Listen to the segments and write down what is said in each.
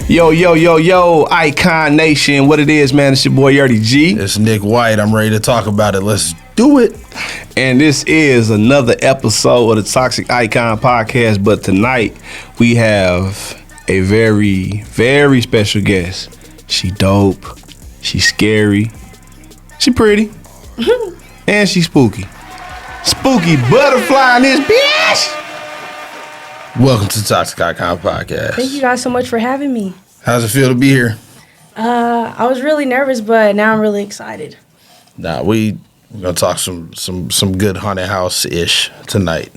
Yo, yo, yo, yo, Icon Nation. What it is, man, it's your boy Yerdy G. It's Nick White. I'm ready to talk about it. Let's do it. And this is another episode of the Toxic Icon Podcast. But tonight, we have a very, very special guest. She dope. She scary. She pretty. And she spooky. Spooky butterfly in this bitch. Welcome to the Toxic Icon Podcast. Thank you guys so much for having me. How's it feel to be here? I was really nervous, but now I'm really excited. Nah, we're gonna talk some good haunted house-ish tonight.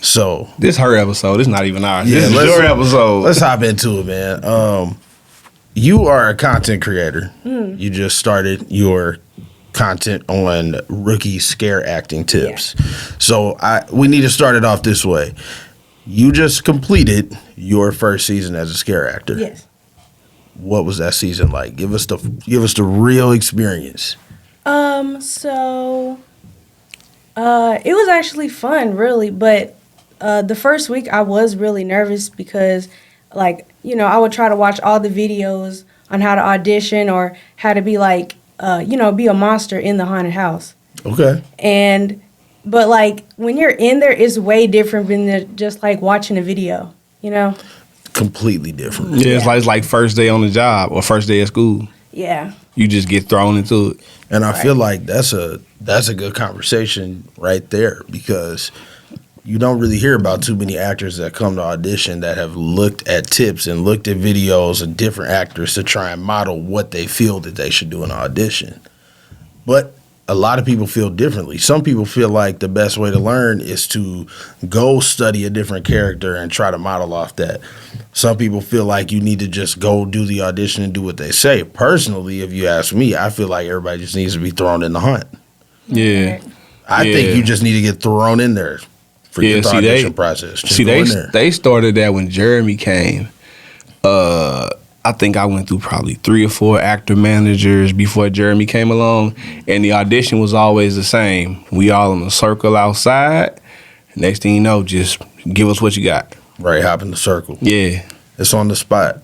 So This her episode. This not even ours. Yeah, This is your episode. let's hop into it, man. You are a content creator. You just started your content on rookie scare acting tips. So we need to start it off this way. You just completed your first season as a scare actor. Yes. What was that season like? Give us the real experience. So it was actually fun, really, but the first week I was really nervous because, like, I would try to watch all the videos on how to audition or how to be like, be a monster in the haunted house. Okay. But, like, when you're in there, it's way different than just, like, watching a video, Completely different. Yeah, it's like first day on the job or first day at school. Yeah. You just get thrown into it. And I feel like that's a good conversation right there, because you don't really hear about too many actors that come to audition that have looked at tips and looked at videos of different actors to try and model what they feel that they should do in an audition. But a lot of people feel differently. Some people feel like the best way to learn is to go study a different character and try to model off that. Some people feel like you need to just go do the audition and do what they say. Personally, if you ask me, I feel like everybody just needs to be thrown in the hunt. Yeah. I think you just need to get thrown in there. Forget the audition process. Just They started that when Jeremy came. I think I went through probably 3 or 4 actor managers before Jeremy came along, and the audition was always the same. We all in a circle outside. Next thing you know, just give us what you got. Right, hop in the circle. Yeah. It's on the spot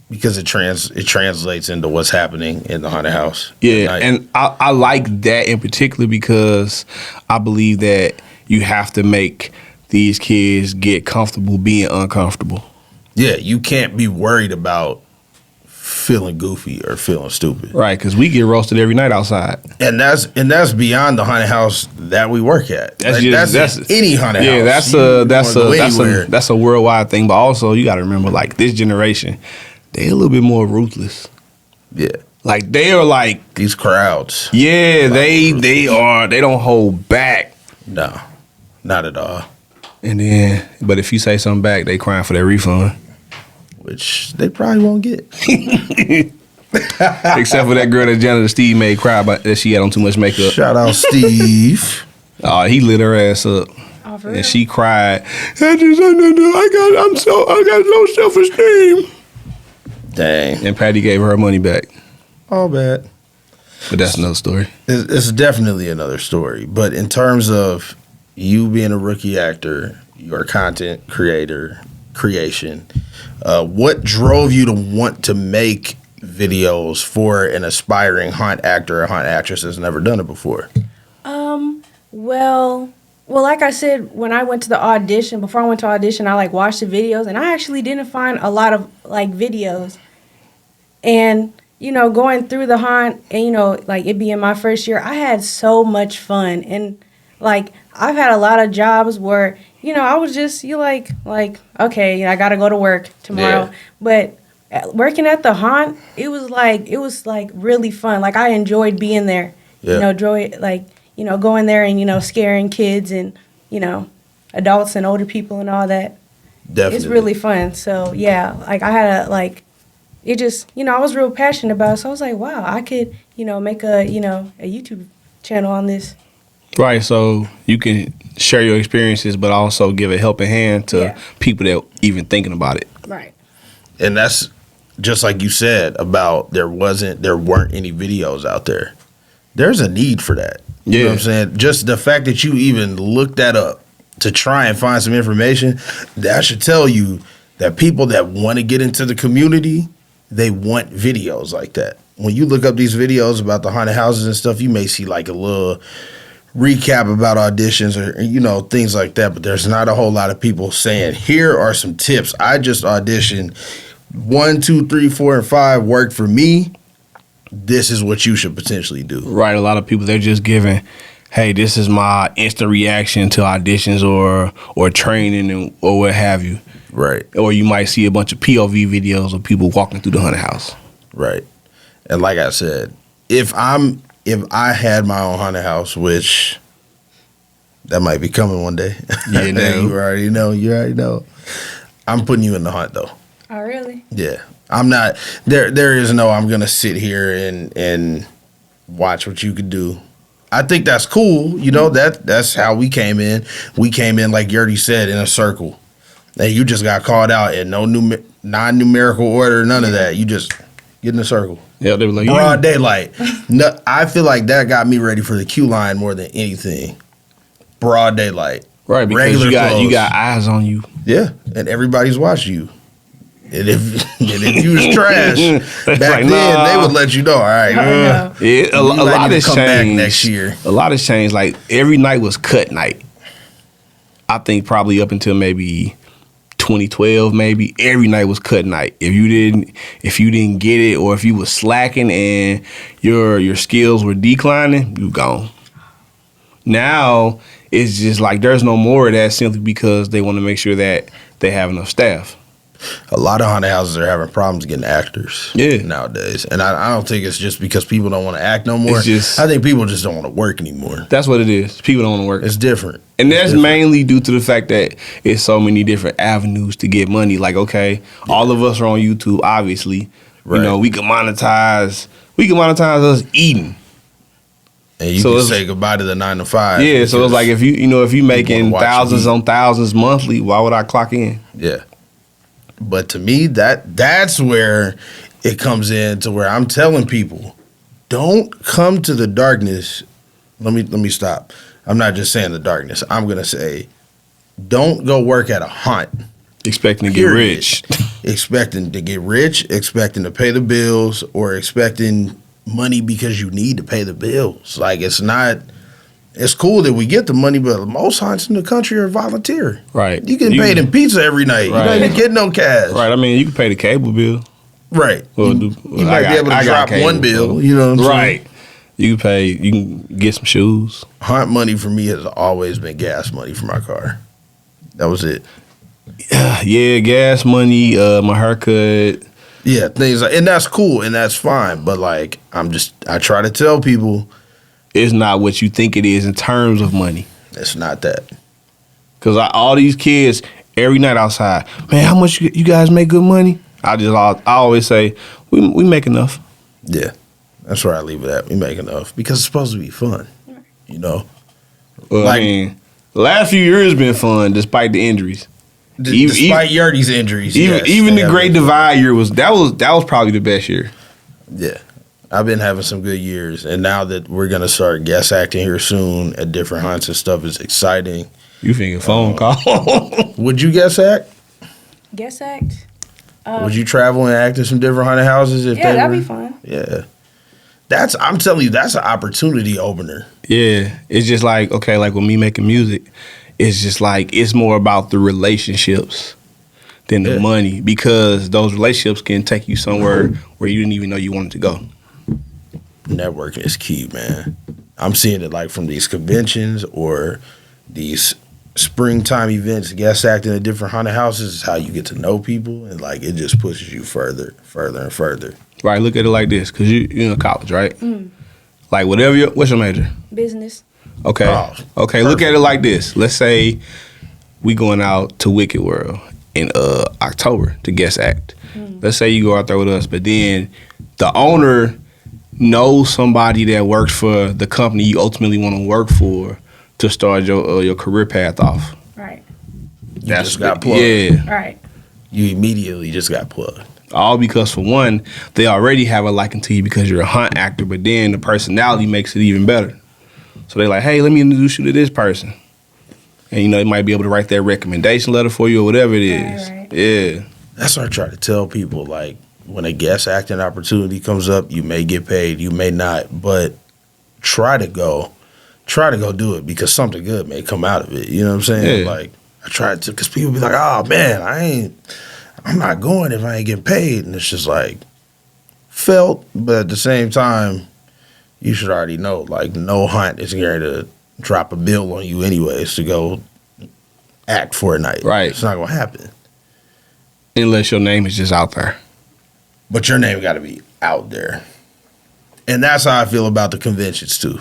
because it translates into what's happening in the haunted house. Yeah, and I like that in particular because I believe that you have to make these kids get comfortable being uncomfortable. Yeah, you can't be worried about feeling goofy or feeling stupid. Right, because we get roasted every night outside. And that's beyond the haunted house that we work at. That's any haunted house. Yeah, that's a worldwide thing. But also, you got to remember, like, this generation, they a little bit more ruthless. Yeah, like they are like these crowds. Yeah, they are. They don't hold back. No, not at all. And then, but if you say something back, they crying for their refund. Which they probably won't get. Except for that girl that Janitor Steve made cry about that she had on too much makeup. Shout out Steve. He lit her ass up. Oh, for and real? she cried. I got low self-esteem. Dang. And Patty gave her money back. All bad. But that's another story. It's definitely another story. But in terms of you being a rookie actor, your content creation, what drove you to want to make videos for an aspiring haunt actor or haunt actress that's never done it before? Well, like I said, when I went to the audition, before I went to audition, I like watched the videos, and I actually didn't find a lot of like videos. And going through the haunt, and like it being my first year, I had so much fun. And like I've had a lot of jobs where I was just okay, I gotta go to work tomorrow. Yeah. But working at the haunt, it was like really fun. Like I enjoyed being there. Yeah. Going there and scaring kids and adults and older people and all that. Definitely. It's really fun. So yeah, like I had it just I was real passionate about it. So I was like, wow, I could make a a YouTube channel on this. Right, so you can share your experiences, but also give a helping hand to people that even thinking about it. Right. And that's just like you said about there weren't any videos out there. There's a need for that. You know what I'm saying? Just the fact that you even looked that up to try and find some information, that should tell you that people that want to get into the community they want videos like that. When you look up these videos about the haunted houses and stuff, you may see like a little recap about auditions or, you know, things like that. But there's not a whole lot of people saying, here are some tips. I just auditioned 1, 2, 3, 4, and 5 worked for me. This is what you should potentially do. Right. A lot of people, they're just giving, hey, this is my instant reaction to auditions or training or what have you. Right. Or you might see a bunch of POV videos of people walking through the haunted house. Right. And like I said, if I had my own haunted house, which that might be coming one day. Yeah, you already know. I'm putting you in the hunt though. Oh, really? Yeah. I'm not there is no I'm gonna sit here and watch what you could do. I think that's cool, you know, that's how we came in. We came in, like Yurdy said, in a circle. And you just got called out in no non-numerical order, none of that. You just get in a circle. Yeah, they were like, broad daylight. No, I feel like that got me ready for the queue line more than anything. Broad daylight. Right, because regular you got eyes on you. Yeah, and everybody's watching you. And if you was trash back like, then, nah. they would let you know. All right, Yeah, a lot has come back changed next year. A lot has changed. Like every night was cut night. I think probably up until maybe 2012, maybe every night was cut night. If you didn't get it, or if you was slacking and your skills were declining, you gone. Now it's just like there's no more of that simply because they want to make sure that they have enough staff. A lot of haunted houses are having problems getting actors nowadays. And I don't think it's just because people don't want to act no more. I think people just don't want to work anymore. That's what it is. People don't want to work. It's different. And that's mainly due to the fact that it's so many different avenues to get money. Like, okay, all of us are on YouTube, obviously. Right. You know, we can monetize us eating. And you can say goodbye to the 9 to 5. Yeah, so it's like if you making thousands on thousands monthly, why would I clock in? Yeah. But to me, that's where it comes in to where I'm telling people, don't come to the darkness. Let me stop. I'm not just saying the darkness. I'm gonna say, don't go work at a haunt. Expecting to get rich. Expecting to get rich, expecting to pay the bills, or expecting money because you need to pay the bills. Like it's cool that we get the money, but most haunts in the country are volunteer. Right. You get paid in pizza every night. Right. You don't even get no cash. Right. I mean, you can pay the cable bill. Right. You might be able to drop one bill. You know what I'm saying? Right. You can get some shoes. Haunt money for me has always been gas money for my car. That was it. Yeah, gas money, my haircut. Yeah, things like, and that's cool and that's fine. But like, I try to tell people, it's not what you think it is in terms of money. It's not that. Because all these kids, every night outside, man, how much you guys make good money? I always say, we make enough. Yeah, that's where I leave it at. We make enough. Because it's supposed to be fun, you know? Well, I mean, the last few years been fun despite the injuries. Despite Yurdy's injuries. Even the Great Divide year was probably the best year. Yeah. I've been having some good years, and now that we're gonna start guest acting here soon at different haunts and stuff, is exciting. You thinking phone call? Would you guest act? Guest act? Would you travel and act in some different haunted houses? That'd be fun. Yeah, I'm telling you, that's an opportunity opener. Yeah, it's just like, okay, like with me making music, it's just like it's more about the relationships than the money, because those relationships can take you somewhere where you didn't even know you wanted to go. Networking is key, man. I'm seeing it like from these conventions or these springtime events, guest acting at different haunted houses is how you get to know people, and like it just pushes you further and further. Right, look at it like this, because you're in college, right? Mm. Like what's your major? Business. Okay. Okay, perfect. Look at it like this. Let's say we going out to Wicked World in October to guest act. Mm. Let's say you go out there with us, but then the owner knows somebody that works for the company you ultimately want to work for to start your career path off. Right. You just got plugged. Yeah. Right. You immediately just got plugged. All because, for one, they already have a liking to you because you're a hunt actor, but then the personality makes it even better. So they're like, hey, let me introduce you to this person. And, they might be able to write that recommendation letter for you or whatever it is. Right. Yeah. That's what I try to tell people. Like, when a guest acting opportunity comes up, you may get paid, you may not, but try to go do it because something good may come out of it. You know what I'm saying? Yeah. Like I tried to, because people be like, oh man, I'm not going if I ain't getting paid. And it's just like, felt, but at the same time, you should already know, like, no hunt is going to drop a bill on you anyways to go act for a night. Right. It's not going to happen. Unless your name is just out there. But your name got to be out there. And that's how I feel about the conventions, too.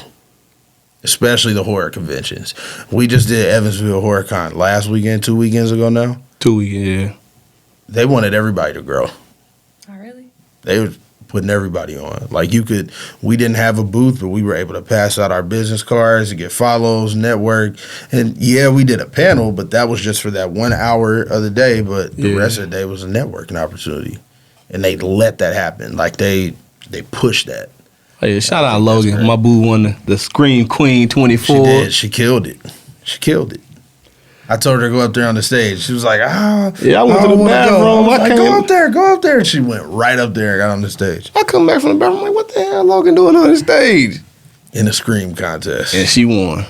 Especially the horror conventions. We just did Evansville Horror Con last weekend, 2 weekends ago now. 2 weekends, yeah. They wanted everybody to grow. Oh, really? They were putting everybody on. Like we didn't have a booth, but we were able to pass out our business cards and get follows, network. And yeah, we did a panel, but that was just for that 1 hour of the day. But the rest of the day was a networking opportunity. And they let that happen. Like they pushed that. Oh, yeah, shout out Logan. My boo won the Scream Queen 24. She did. She killed it. I told her to go up there on the stage. She was like, yeah, I went to the bathroom. I was like, go up there. And she went right up there and got on the stage. I come back from the bathroom, I'm like, what the hell Logan doing on the stage? In a scream contest. And she won.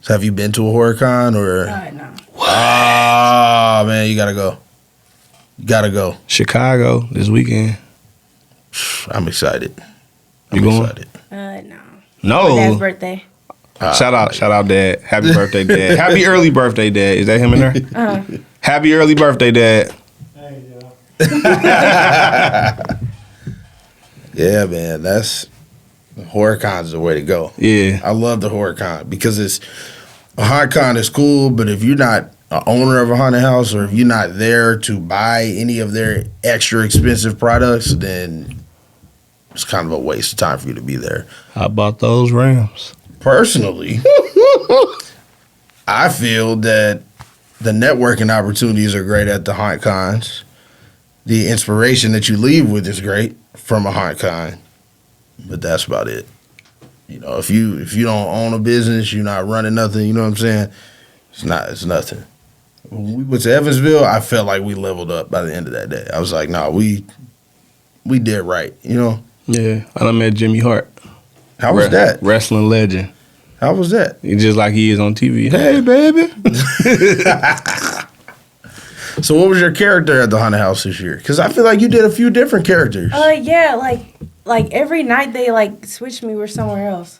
So have you been to a horror con or? No. Ah, man, you gotta go. You gotta go. Chicago this weekend. I'm excited. You going? No. No. My dad's birthday. Shout out, Dad. Happy birthday, Dad. Happy early birthday, Dad. Is that him in there? Happy early birthday, Dad. Hey, yo. Yeah, man, that's horror con is the way to go. Yeah. I love the horror con because a haunted con is cool, but if you're not an owner of a haunted house or if you're not there to buy any of their extra expensive products, then it's kind of a waste of time for you to be there. How about those Rams? Personally, I feel that the networking opportunities are great at the haunt cons. The inspiration that you leave with is great from a haunt con, but that's about it. You know, if you don't own a business, you're not running nothing. You know what I'm saying? It's nothing. When we went to Evansville, I felt like we leveled up by the end of that day. I was like, nah, we did right. You know? Yeah. I done met Jimmy Hart. How was that? Wrestling legend. How was that? He's just like he is on TV. Hey, baby. So what was your character at the haunted house this year? Because I feel like you did a few different characters. Yeah, like every night they like switched me with somewhere else.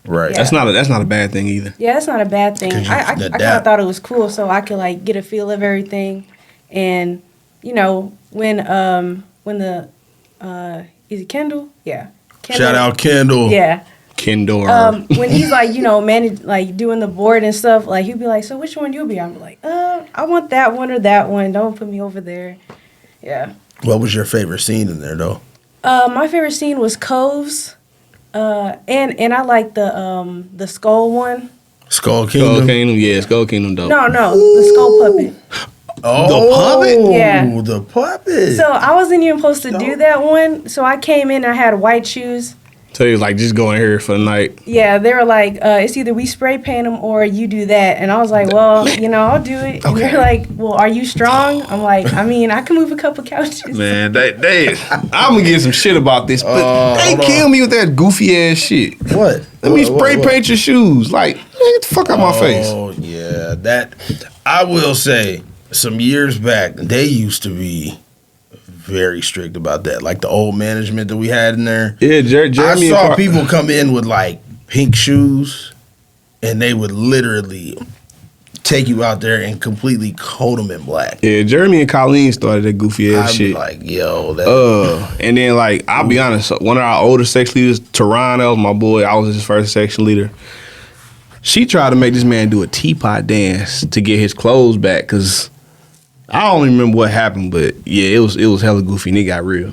Right. Yeah. That's not a bad thing either. Yeah, that's not a bad thing. 'Cause you I kind adapt. of thought it was cool, so I could like get a feel of everything, and you know when the is it Kendall? Yeah. Kendall, Shout out Kendall. Yeah. Kendor. When he's like, you know, like doing the board and stuff, like he'd be like, so which one you be? I'm like, I want that one or that one. Don't put me over there. Yeah. What was your favorite scene in there though? My favorite scene was Cove's. And I like the skull one. Skull Kingdom. Skull Kingdom, yeah, Skull Kingdom dope. No, the skull puppet. Oh, The puppet? Yeah. The puppet. So I wasn't even supposed to do that one. So I came in, I had white shoes. So he was like, just go in here for the night. Yeah, they were like, it's either we spray paint them or you do that. And I was like, well, you know, I'll do it. And Okay. they're like, well, are you strong? I'm like, I mean, I can move a couple couches. Man, I'm gonna get some shit about this, but they hold kill me with that goofy ass shit. what? Let me spray what? paint your shoes. Like, man, get the fuck out my face. Oh yeah, that I will say. Some years back, they used to be very strict about that. Like the old management that we had in there. Yeah, Jeremy. I and saw people come in with like pink shoes, and they would literally take you out there and completely coat them in black. Yeah, Jeremy and Colleen started that goofy ass I'd shit. be like, yo, that. And then like I'll be honest, one of our older section leaders, Teron, that was my boy. I was his first section leader. She tried to make this man do a teapot dance to get his clothes back because I don't even remember what happened, but yeah, it was hella goofy and it got real.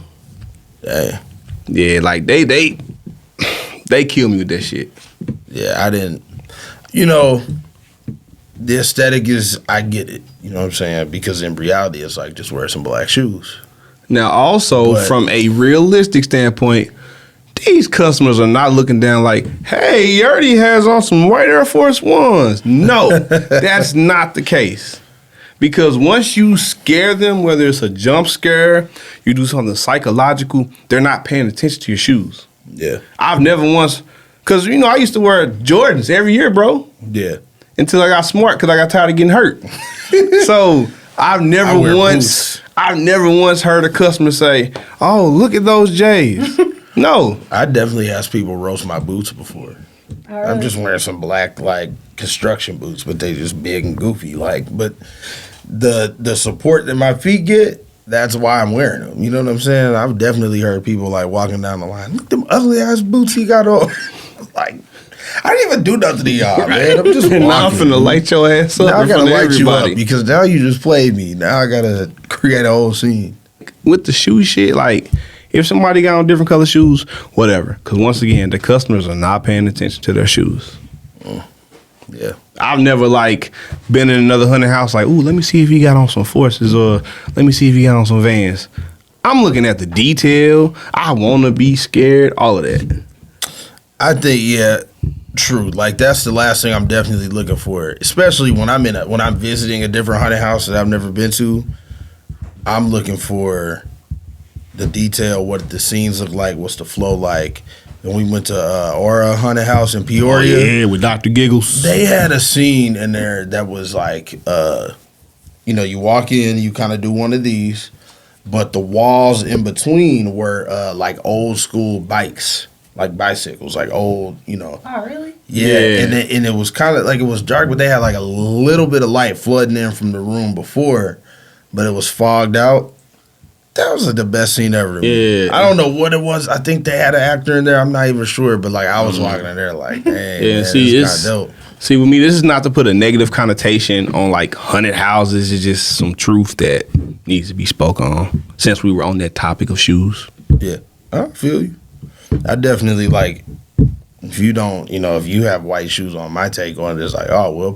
Hey, Yeah, like they kill me with that shit. yeah, I didn't. You know, the aesthetic is, I get it. You know what I'm saying? Because in reality, it's like just wear some black shoes. Now, also But- from a realistic standpoint, these customers are not looking down like, hey, he already has on some white Air Force Ones. No, that's not the case. Because once you scare them, whether it's a jump scare, you do something psychological, they're not paying attention to your shoes. Yeah. I've never once, because, I used to wear Jordans every year, bro. Yeah. Until I got smart because I got tired of getting hurt. So I've never once heard a customer say, "Oh, look at those J's." No. I definitely asked people roast my boots before. I'm just wearing some black construction boots, but they just big and goofy. But the support that my feet get, that's why I'm wearing them. You know what I'm saying? I've definitely heard people walking down the line, look at them ugly ass boots he got on. I didn't even do nothing to y'all, man. I'm just walking. Now I'm finna light your ass up. Now I gotta light you everybody. up because now you just played me. Now I gotta create a whole scene. With the shoe shit, if somebody got on different color shoes, whatever. Because once again, the customers are not paying attention to their shoes. Yeah. I've never been in another hunting house ooh, let me see if he got on some Forces or let me see if he got on some Vans. I'm looking at the detail. I want to be scared. All of that. I think, yeah, true. That's the last thing I'm definitely looking for, especially when I'm visiting a different haunted house that I've never been to. I'm looking for the detail, what the scenes look like, what's the flow like. And we went to Aura Haunted House in Peoria. Oh, yeah, with Dr. Giggles. They had a scene in there that was you walk in, you kind of do one of these, but the walls in between were old school bikes. Bicycles, old, Oh, really? Yeah. And it was kind of it was dark, but they had a little bit of light flooding in from the room before, but it was fogged out. That was the best scene ever to me. I don't know what it was. I think they had an actor in there. I'm not even sure, but I was walking in there man, see, it's kind of dope. See, with me, this is not to put a negative connotation on haunted houses. It's just some truth that needs to be spoken on since we were on that topic of shoes. Yeah, I feel you. I definitely if you don't, if you have white shoes on, my take on it is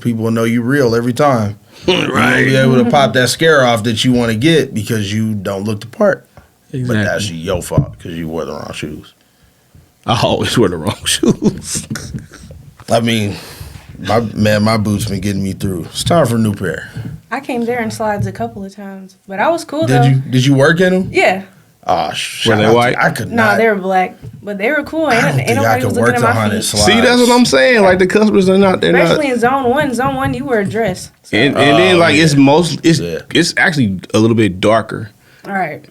people will know you real every time. Right. You'll be able to pop that scare off that you want to get because you don't look the part. Exactly. But that's your fault because you wore the wrong shoes. I always wear the wrong shoes. I mean, my boots been getting me through. It's time for a new pair. I came there in slides a couple of times, but I was cool though. Did you work in them? Yeah. Oh, were they white? I could No, not. they were black, but they were cool. I don't Ain't think I nobody could was work looking the at my haunted feet. slides. See, that's what I'm saying. The customers are not. They're Especially not. in zone one. Zone one, you wear a dress. So. And then it's actually a little bit darker. All right.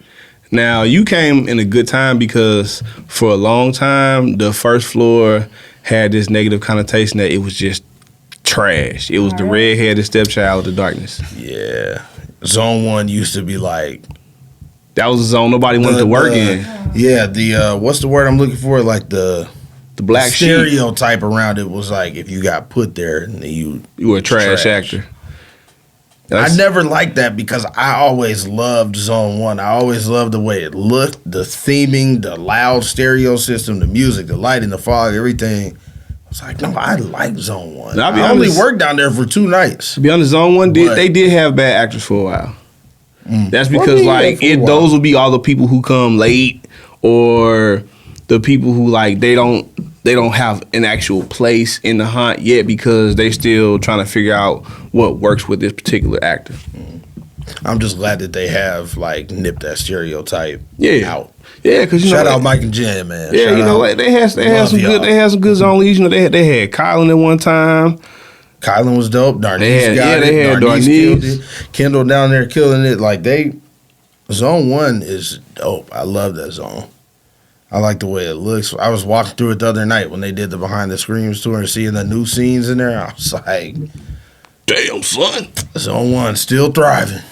Now you came in a good time because for a long time the first floor had this negative connotation that it was just trash. It was the redheaded stepchild of the darkness. Yeah. Zone 1 used to be that was a zone nobody wanted to work in. Yeah, the what's the word I'm looking for? The black stereotype around it was if you got put there and you were a trash actor. I never liked that because I always loved Zone 1. I always loved the way it looked, the theming, the loud stereo system, the music, the lighting, the fog, everything. I was no, I like Zone 1. Now, I only worked down there for 2 nights. To be honest, Zone 1 did have bad actors for a while. That's because those will be all the people who come late or the people who they don't have an actual place in the hunt yet because they still trying to figure out what works with this particular actor. I'm just glad that they have nipped that stereotype out. Yeah, because shout out Mike and Jen, man. Yeah, they had some good zone leads. They had Kylan at one time. Kylan was dope. Darnice they had Darnice. Kendall down there killing it. Zone 1 is dope. I love that zone. I like the way it looks. I was walking through it the other night when they did the Behind the Screams tour and seeing the new scenes in there. I was damn, son. Zone 1 still thriving.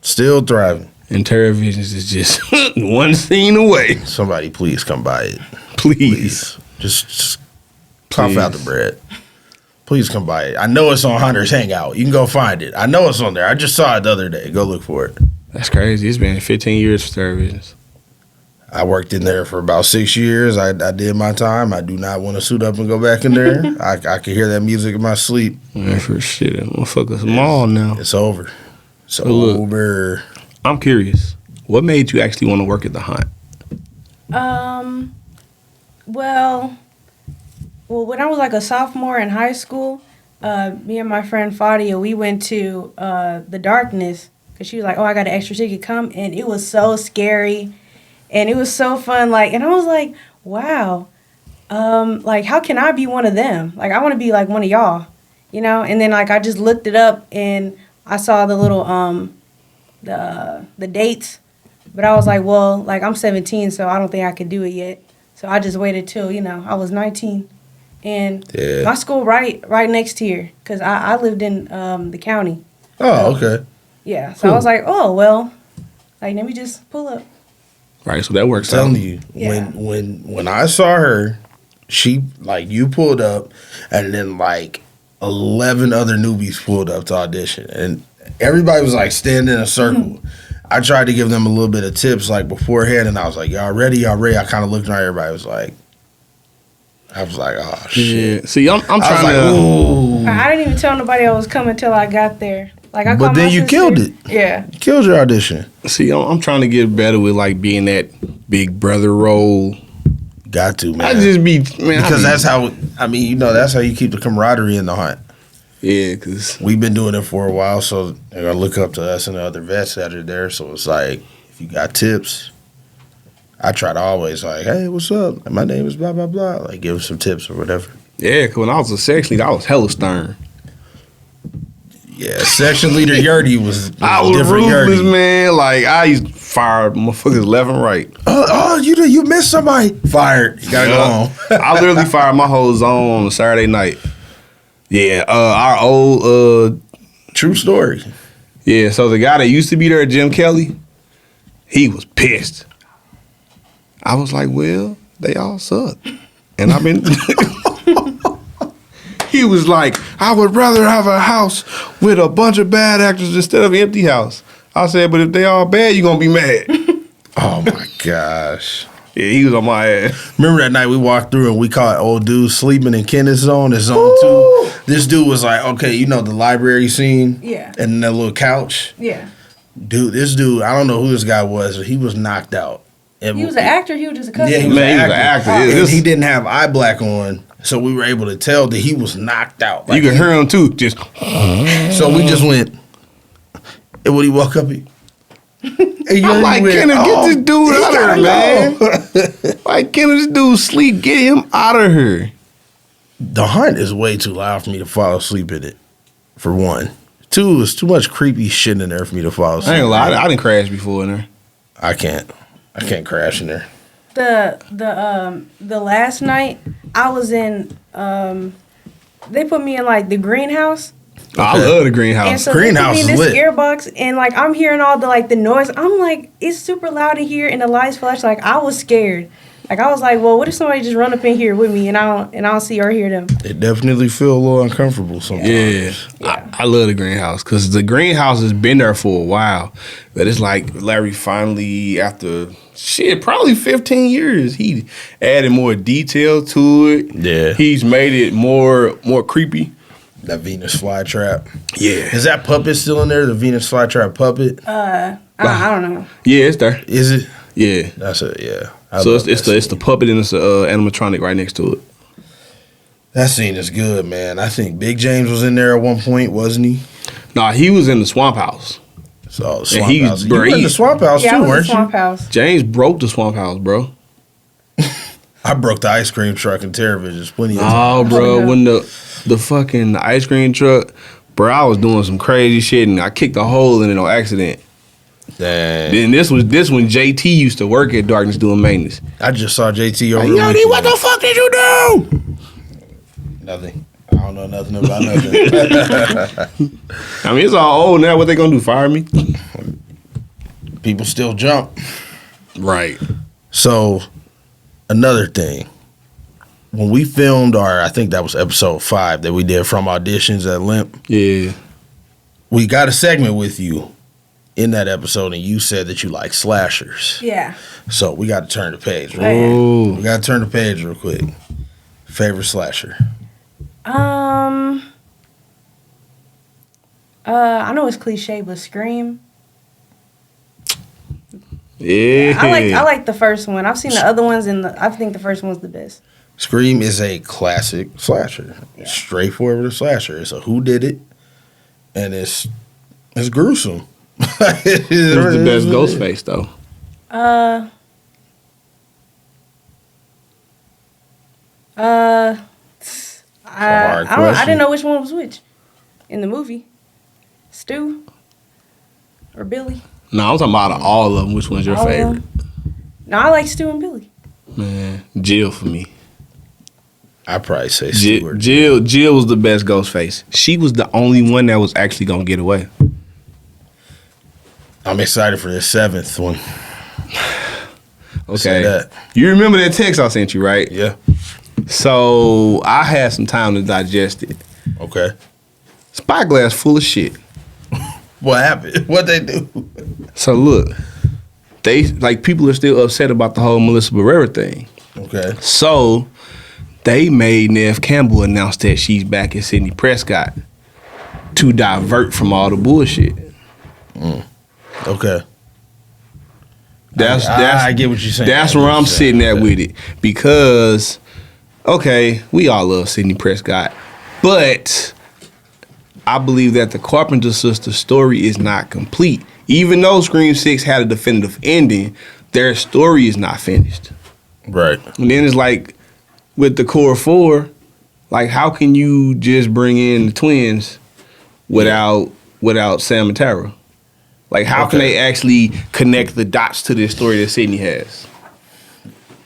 Still thriving. And Terror Visions is just one scene away. Somebody please come by it. Please. Just pop out the bread. Please come by it. I know it's on Hunter's Hangout. You can go find it. I know it's on there. I just saw it the other day. Go look for it. That's crazy. It's been 15 years for Terror Visions. I worked in there for about 6 years. I did my time. I do not want to suit up and go back in there. I can hear that music in my sleep. Man, for shit, that motherfucker's small now. It's over. It's over. I'm curious. What made you actually want to work at the hunt? Well, when I was a sophomore in high school, me and my friend Fadia, we went to the Darkness because she was like, "Oh, I got an extra ticket, come," and it was so scary, and it was so fun. Like, and I was like, "Wow, like how can I be one of them? Like, I want to be like one of y'all, you know?" And then like I just looked it up and I saw the little the dates, but I was like, well, like I'm 17, so I don't think I could do it yet. So I just waited till I was 19. And my school right next here, because I lived in the county. Oh, okay. Yeah, so I was like, oh, well, like, let me just pull up. Right, so that works I'm out. telling you, when I saw her, she, like, you pulled up, and then, like, 11 other newbies pulled up to audition. And everybody was, like, standing in a circle. I tried to give them a little bit of tips, like, beforehand, and I was like, y'all ready? Y'all ready? I kind of looked around, everybody was like, oh, shit. Yeah. See, I'm trying I was like, to. ooh. I didn't even tell nobody I was coming till I got there. Like, I But called then my you sister. killed it. Yeah. You killed your audition. See, I'm trying to get better with like being that big brother role. Got to, man. I just be man Because that's how, I mean, that's how you keep the camaraderie in the hunt. yeah, because We've been doing it for a while, so they're going to look up to us and the other vets that are there. So it's like, if you got tips, I try to always like, hey, what's up? My name is blah, blah, blah. Like, give them some tips or whatever. yeah, because when I was a section leader, I was hella stern. Yeah, section leader Yurdy was I was different ruthless, Yurdy. man. Like I used to fire motherfuckers left and right. You missed somebody. Fired. You got to go home. I literally fired my whole zone on a Saturday night. Yeah, our old True story. yeah. So the guy that used to be there, Jim Kelly, he was pissed. I was like, well, they all suck, and I've been. He was like, I would rather have a house with a bunch of bad actors instead of an empty house. I said, but if they all bad, you're gonna be mad. Oh my gosh. Yeah, he was on my ass. Remember that night we walked through and we caught old dude sleeping in Kenneth's zone, his zone 2. This dude was like, okay, you know the library scene? Yeah. And that little couch? Yeah. Dude, this dude, I don't know who this guy was, but he was knocked out. And He was an actor. He was just a cousin. Yeah, he was, Man, an he was an actor. actor. Yeah, And this- he didn't have eye black on, so we were able to tell that he was knocked out. Like, You can hear him too. Just so we just went, and when he woke up, I'm like, Kenneth, get this dude out of here, man. Like, Kenneth, this dude sleep. Get him out of here. The hunt is way too loud for me to fall asleep in it, for one. 2, it's too much creepy shit in there for me to fall asleep. I ain't gonna lie. I didn't crash before in there. I can't crash in there. The last night I was in they put me in like the greenhouse. Oh, I Okay. love the And greenhouse. so Greenhouse they put me is in this lit. earbox and like I'm hearing all the noise. I'm like, it's super loud in here and the lights flash. Like I was scared. Like I was like, well, what if somebody just run up in here with me and I don't see or hear them? It definitely feel a little uncomfortable sometimes. Yeah, I love the greenhouse because the greenhouse has been there for a while. But it's like Larry finally, after probably 15 years, he added more detail to it. Yeah. He's made it more creepy. That Venus flytrap. Yeah, Is that puppet still in there? The Venus flytrap puppet? I don't know. yeah, it's there. Is it? Yeah, That's it. Yeah. so it's the puppet and it's the animatronic right next to it. That scene is good, man. I think Big James was in there at one point, wasn't he? Nah, he was in the swamp house. So swamp he's house. You were in the brave. swamp house Yeah, I too, was in weren't Swamp you? House. James broke the swamp house, bro. I broke the ice cream truck in TerraVisions plenty of Oh, times. bro, yeah. when the fucking ice cream truck, bro, I was doing some crazy shit and I kicked a hole in it on accident. Dang. Then this when JT used to work at Darkness doing maintenance. I just saw JT over Yo, the weekend. what the fuck did you do? Nothing. I don't know nothing about nothing. I mean, it's all old now. What they gonna do? Fire me? People still jump. Right. So, another thing. When we filmed I think that was episode 5 that we did from auditions at Limp, Yeah. we got a segment with you in that episode, and you said that you like slashers. Yeah. So, we got to turn the page. Oh, yeah. Oh. We got to turn the page real quick. Favorite slasher? I know it's cliche, but Scream. Yeah. I like the first one. I've seen the other ones, and I think the first one's the best. Scream is a classic slasher. It's straightforward slasher. It's a whodunit, and it's gruesome. Who's the best Ghostface though? I didn't know which one was which in the movie. Stu or Billy? No, I'm talking about all of them. Which one's your All of favorite? No, I like Stu and Billy. Man, Jill for me. I'd probably say Stewart. Jill was the best Ghostface. She was the only one that was actually gonna get away. I'm excited for the 7th one. Say Okay, that. you remember that text I sent you, right? Yeah. So I had some time to digest it. Okay. Spyglass full of shit. What happened? What they do? So look, people are still upset about the whole Melissa Barrera thing. Okay. So they made Neve Campbell announce that she's back at Sidney Prescott to divert from all the bullshit. Okay. I get what you're saying. That's where I'm sitting at with it. Because, okay, we all love Sidney Prescott, but I believe that the Carpenter sisters' story is not complete. Even though Scream 6 had a definitive ending, their story is not finished. Right. And then it's like, with the core 4, like, how can you just bring in the twins without Sam and Tara? Like, how can they actually connect the dots to this story that Sidney has?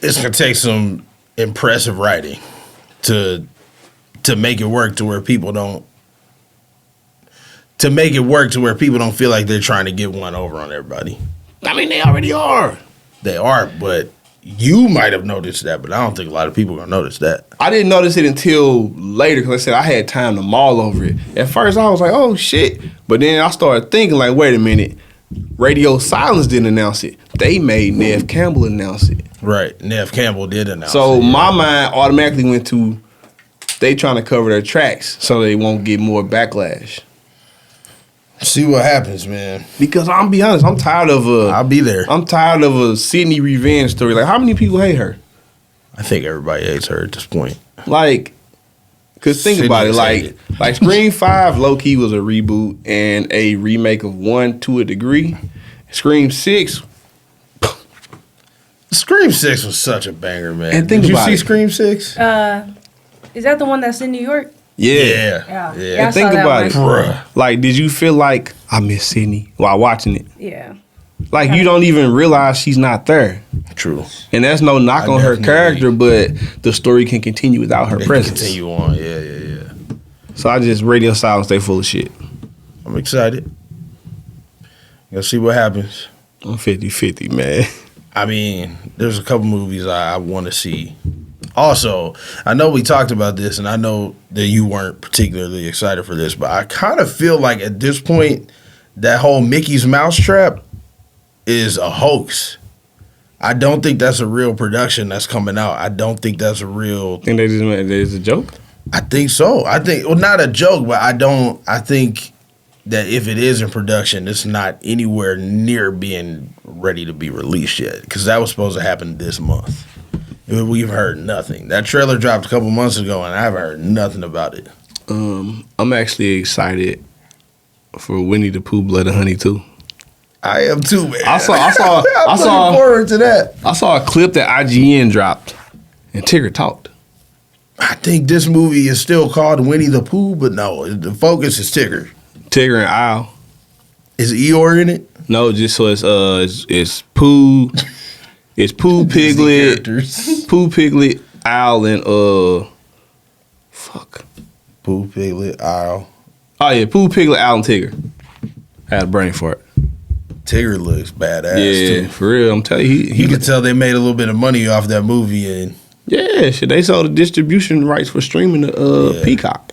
It's gonna take some impressive writing to make it work to where people don't feel like they're trying to get one over on everybody. I mean, they already are. They are, but you might have noticed that, but I don't think a lot of people are gonna notice that. I didn't notice it until later because I said I had time to mull over it. At first, I was like, oh, shit. But then I started thinking, like, wait a minute. Radio Silence didn't announce it. They made Neve Campbell announce it. Right. Neve Campbell did announce it. So my mind automatically went to they trying to cover their tracks so they won't get more backlash. See what happens, man. Because I'm be honest, I'm tired of I'll be there. I'm tired of a Sidney revenge story. Like, how many people hate her? I think everybody hates her at this point. Like, cause think about it, like Scream 5 low key was a reboot and a remake of 1 to a degree. Scream 6, Scream 6 was such a banger, man. And think Did you about see it. Scream 6? Is that the one that's in New York? yeah. Yeah. Yeah. I Think saw that about one. it. Bruh. Like, did you feel like I miss Sidney while watching it? Yeah. Like, you don't even realize she's not there. True. And that's no knock I on her definitely- character, but the story can continue without her They can presence. continue on. Yeah. So I just Radio Silence, they full of shit. I'm excited. Gonna see what happens. I'm 50-50, man. I mean, there's a couple movies I want to see. Also, I know we talked about this, and I know that you weren't particularly excited for this, but I kind of feel like at this point, that whole Mickey's Mousetrap is a hoax. I don't think that's a real production that's coming out. I don't think that's a real. Think they just made it's a joke? I think so. I think, well, not a joke, but I think that if it is in production, it's not anywhere near being ready to be released yet, because that was supposed to happen this month. We've heard nothing. That trailer dropped a couple months ago, and I haven't heard nothing about it. I'm actually excited for Winnie the Pooh Blood and Honey too. I am too, man. I saw I'm looking forward to that. I saw a clip that IGN dropped, and Tigger talked. I think this movie is still called Winnie the Pooh, but no, the focus is Tigger. Tigger and Owl. Is Eeyore in it? No, just so it's Pooh, it's Pooh Disney Piglet, characters. Pooh Piglet, Owl, and fuck. Pooh, Piglet, Owl. Oh yeah, Pooh Piglet, Owl, and Tigger. I had a brain for it. Tigger looks badass Yeah, too. for real. I'm telling you, You can tell they made a little bit of money off that movie, and yeah, shit. They sold the distribution rights for streaming the Yeah. Peacock.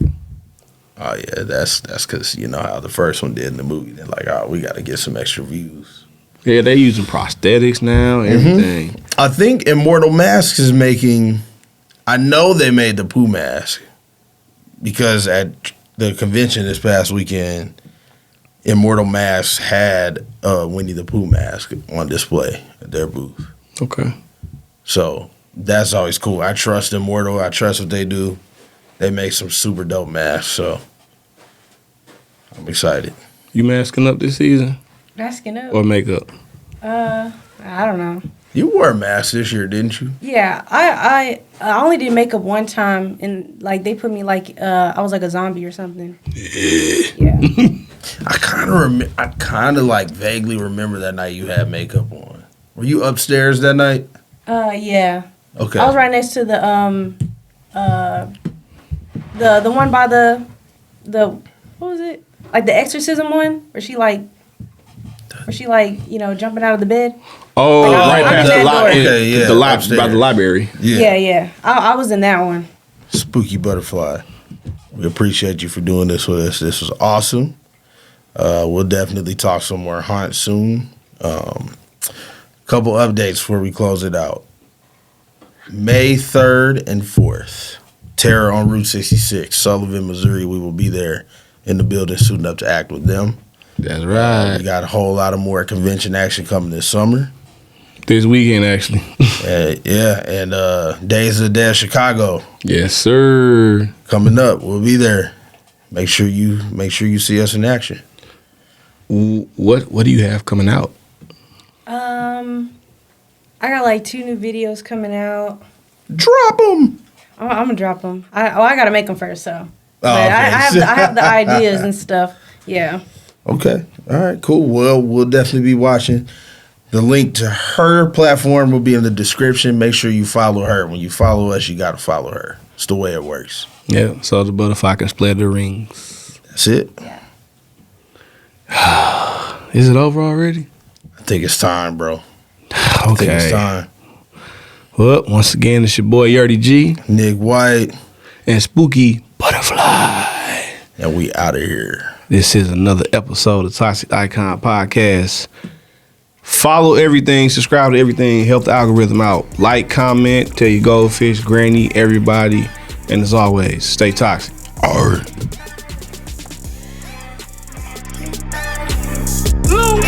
oh yeah, that's because you know how the first one did in the movie. They're like, oh, we got to get some extra views. Yeah, they using prosthetics now, and everything. I think Immortal Masks is making. I know they made the Pooh mask because at the convention this past weekend, Immortal Masks had a Winnie the Pooh mask on display at their booth. Okay. So that's always cool. I trust Immortal. I trust what they do. They make some super dope masks, so I'm excited. You masking up this season Masking up. or makeup? I don't know. You wore a mask this year, didn't you? Yeah, I only did makeup one time, and like they put me like I was like a zombie or something. Yeah. I kind of like vaguely remember that night you had makeup on. Were you upstairs that night? Yeah. Okay. I was right next to the one by the what was it? Like the exorcism one where she like jumping out of the bed. Oh, Like, right I'm past in the that door. library. Okay, yeah, By the library. Yeah. I was in that one. Spooky Butterfly. We appreciate you for doing this with us. This was awesome. We'll definitely talk some more haunt soon. Couple updates before we close it out. May 3rd and 4th, Terror on Route 66, Sullivan, Missouri. We will be there in the building, suiting up to act with them. That's right. We got a whole lot of more convention action coming this summer. This weekend, actually. And Days of the Dead Chicago Yes, sir. coming up. We'll be there. Make sure you see us in action. What do you have coming out? I got like 2 new videos coming out. Drop them. I'm gonna drop them. I gotta make them first, so. But okay. I have the ideas and stuff. Yeah. Okay. All right, cool. Well, we'll definitely be watching. The link to her platform will be in the description. Make sure you follow her. When you follow us, you got to follow her. It's the way it works. Yeah, so the butterfly can spread the rings. That's it. Yeah. Is it over already? I think it's time, bro. I think it's Okay. time. Well, once again, it's your boy Yardie G Nick White, and Spooky Butterfly. and we out of here. This is another episode of Toxic Icon Podcast. Follow everything, subscribe to everything, help the algorithm out. Like, comment, tell your goldfish, granny, everybody. And as always, stay toxic. All right. Little